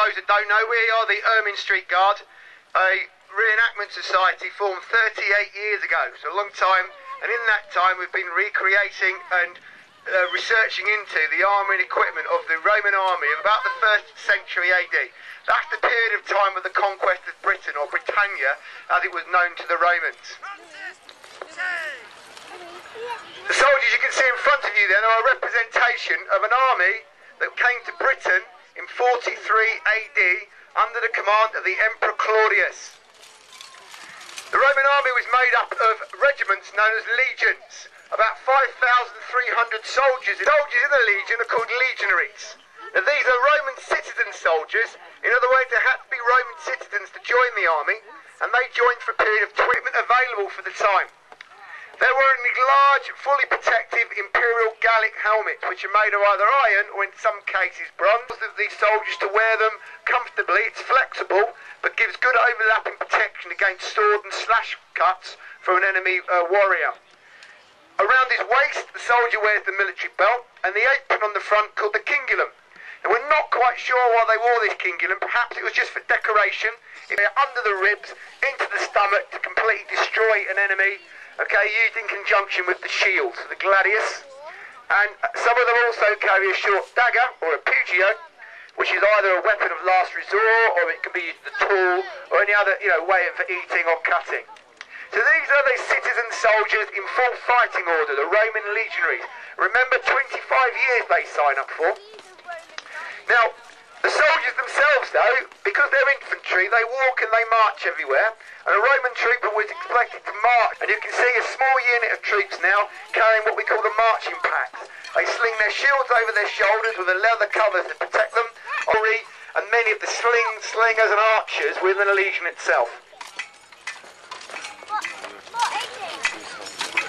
those that don't know, we are the Ermine Street Guard, a reenactment society formed 38 years ago, so a long time, and in that time we've been recreating and researching into the armour and equipment of the Roman army of about the 1st century AD. That's the period of time of the conquest of Britain, or Britannia, as it was known to the Romans. The soldiers you can see in front of you then are a representation of an army that came to Britain in 43 AD under the command of the Emperor Claudius. The Roman army was made up of regiments known as legions, about 5,300 soldiers. Soldiers in a legion are called legionaries. Now these are Roman citizen soldiers. In other words, they had to be Roman citizens to join the army, and they joined for a period of equipment available for the time. They're wearing these large, fully protective imperial Gallic helmets, which are made of either iron or in some cases bronze. Of these soldiers to wear them comfortably. It's flexible, but gives good overlapping protection against sword and slash cuts from an enemy warrior. Around his waist, the soldier wears the military belt and the apron on the front called the cingulum. And we're not quite sure why they wore this cingulum. Perhaps it was just for decoration. It went under the ribs, into the stomach to completely destroy an enemy. Okay, used in conjunction with the shields, the gladius. And some of them also carry a short dagger, or a pugio, which is either a weapon of last resort, or it can be used as a tool, or any other, way for eating or cutting. So these are the citizen soldiers in full fighting order, the Roman legionaries. Remember, 25 years they sign up for. Now, the soldiers themselves, though, because they're infantry, they walk and they march everywhere. And a Roman trooper was expected to march. And you can see a small unit of troops now carrying what we call the marching packs. They sling their shields over their shoulders with a leather cover to protect them, and many of the slingers and archers within the legion itself.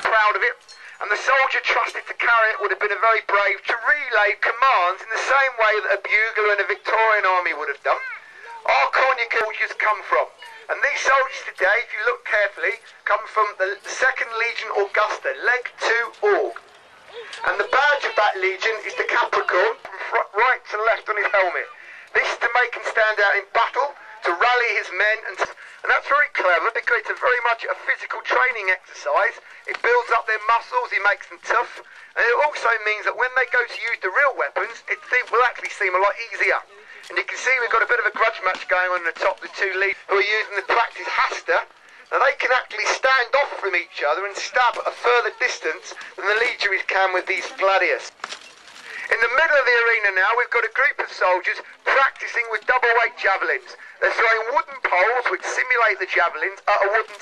Proud of it. And the soldier trusted to carry it would have been a very brave to relay commands in the same way that a bugler in a Victorian army would have done. Our Cornic soldiers come from. And these soldiers today, if you look carefully, come from the 2nd Legion Augusta, Leg 2 Org. And the badge of that legion is the Capricorn from right to left on his helmet. This is to make him stand out in battle, to rally his men, and that's very clever because it's very much a physical training exercise. It builds up their muscles, it makes them tough, and it also means that when they go to use the real weapons, it will actually seem a lot easier. And you can see we've got a bit of a grudge match going on the top, the two leaders who are using the practice hasta. Now they can actually stand off from each other and stab at a further distance than the legionaries can with these gladius. In the middle of the arena now, we've got a group of soldiers practicing with double-weight javelins. They're throwing wooden poles which simulate the javelins at a wooden...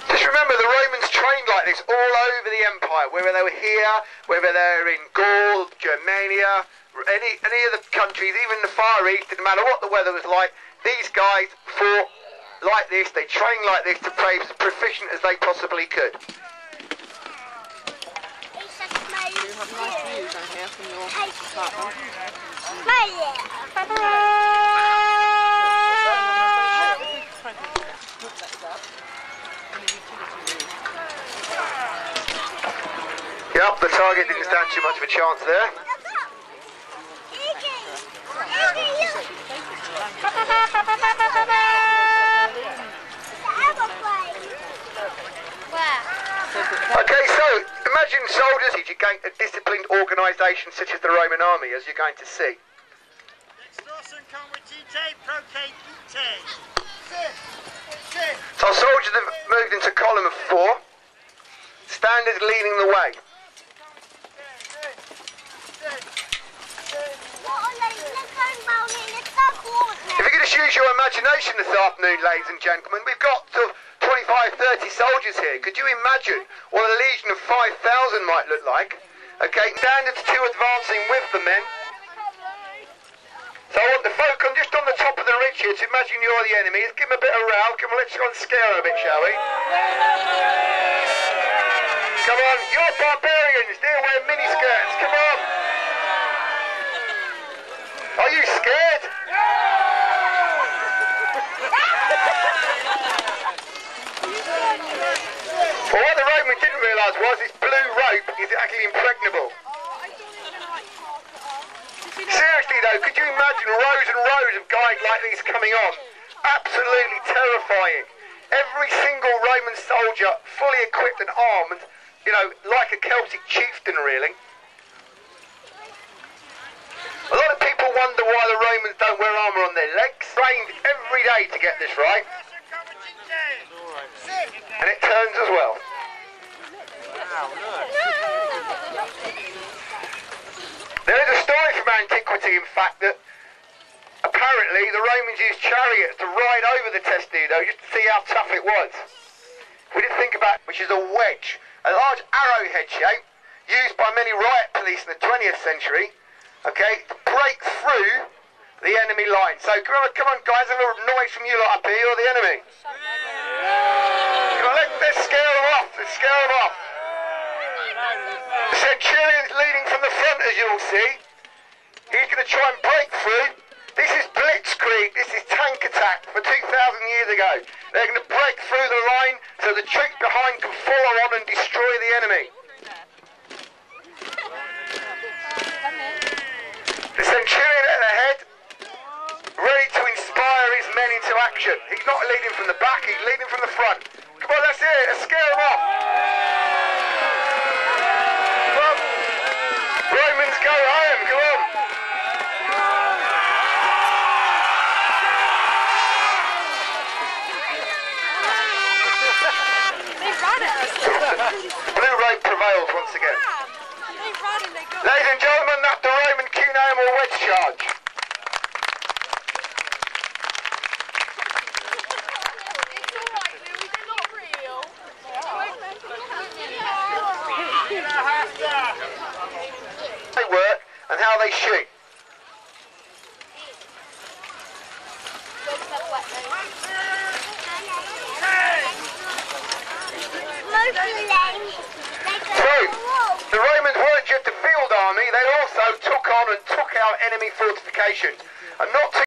Just remember, the Romans trained like this all over the empire, whether they were here, whether they're in Gaul, Germania, any of the countries, even the Far East, didn't matter what the weather was like, these guys fought like this, they trained like this to play as proficient as they possibly could. You have nice views down here from your apartment. Yep, the target didn't stand too much of a chance there. Okay, so imagine soldiers against a disciplined organisation such as the Roman army, as you're going to see. So soldiers have moved into column of 4. Standards leading the way. If you could just use your imagination this afternoon, ladies and gentlemen, we've got 25, 30 soldiers here. Could you imagine what a legion of 5,000 might look like? Okay, standards 2 advancing with the men. So I want the folk just on the top of the ridge here to imagine you're the enemy. Let's give them a bit of row. Come on, let's go and scare them a bit, shall we? Come on, you're barbarians. They wear miniskirts. Come on. Are you scared? Well, what the Romans didn't realise was this blue rope is actually impregnable. See Seriously though, could you imagine rows and rows of guys like these coming on? Absolutely terrifying. Every single Roman soldier fully equipped and armed, you know, like a Celtic chieftain really. A lot of people wonder why the Romans don't wear armour on their legs. Trained every day to get this right. And it turns as well. There is a story from antiquity, in fact, that apparently the Romans used chariots to ride over the Testudo just to see how tough it was. We didn't think about it, which is a wedge, a large arrowhead shape used by many riot police in the 20th century, okay, to break through the enemy line. So come on guys, have a noise from you lot up here, you're the enemy. Come on, let's scare them off, The centurion's leading from the front, as you'll see. He's going to try and break through. This is blitzkrieg, this is tank attack for 2,000 years ago. They're going to break through the line so the troops behind can follow on and destroy the enemy. The centurion at the head, ready to inspire his men into action. He's not leading from the back, he's leading from the front. Come on, that's it, let's scare them off. Come on. Romans go home, come on. Blue road prevails once again. Ladies and gentlemen, that's the Roman cuneiform or wedge charge. They work and how they shoot. So, the Romans weren't just a field army, they also took on and took out enemy fortifications. And not